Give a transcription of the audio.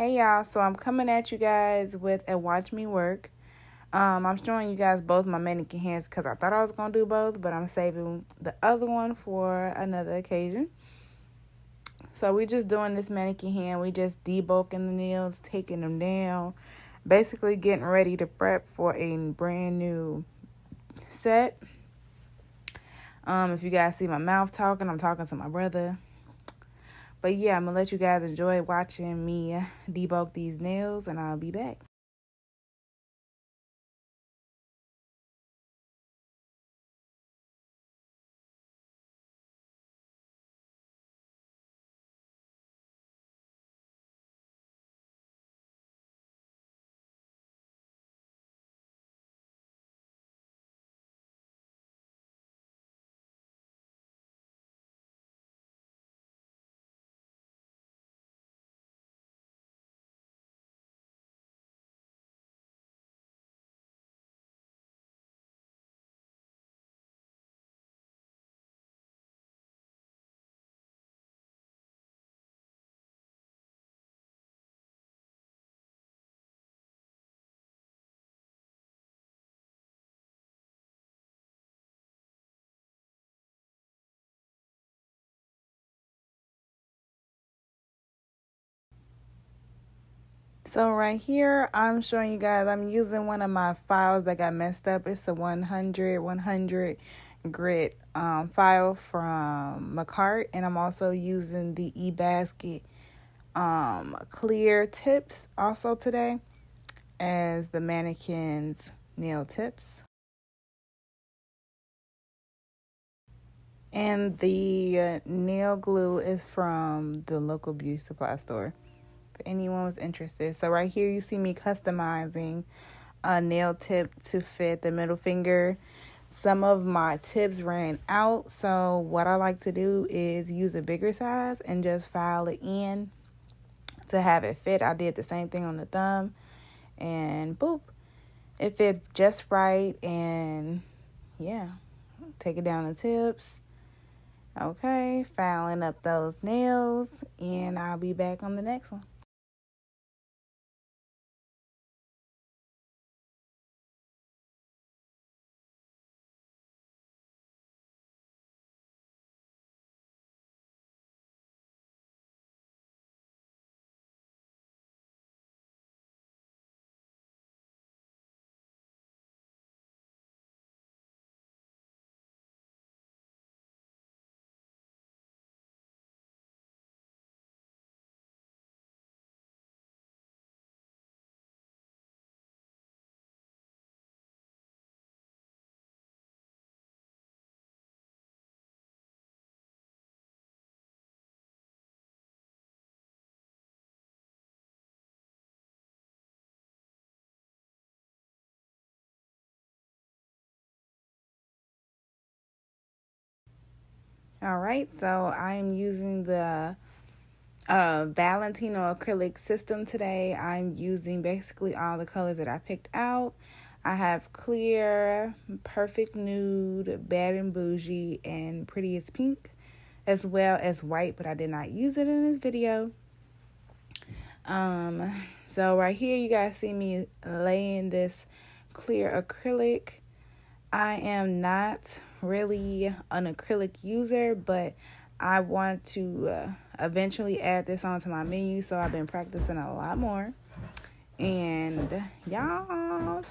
Hey y'all, so I'm coming at you guys with a watch me work. I'm showing you guys both my mannequin hands because I thought I was going to do both, but I'm saving the other one for another occasion. So we just doing this mannequin hand. We just debulking the nails, taking them down, basically getting ready to prep for a brand new set. If you guys see my mouth talking, I'm talking to my brother. But yeah, I'm going to let you guys enjoy watching me debulk these nails, and I'll be back. So right here, I'm showing you guys, I'm using one of my files that got messed up. It's a 100 grit file from McCart. And I'm also using the eBasket clear tips also today as the mannequin's nail tips. And the nail glue is from the local beauty supply store. Anyone was interested. So right here you see me customizing a nail tip to fit the middle finger. Some of my tips ran out, so what I like to do is use a bigger size and just file it in to have it fit. I did the same thing on the thumb, and boop, it fit just right. And yeah, take it down the tips. Okay, filing up those nails, and I'll be back on the next one. All right, so I'm using the Valentino acrylic system today. I'm using basically all the colors that I picked out. I have clear, perfect nude, bad and bougie, and prettiest pink, as well as white, but I did not use it in this video. So right here you guys see me laying this clear acrylic. I am not really an acrylic user, but I want to eventually add this onto my menu, so I've been practicing a lot more. And y'all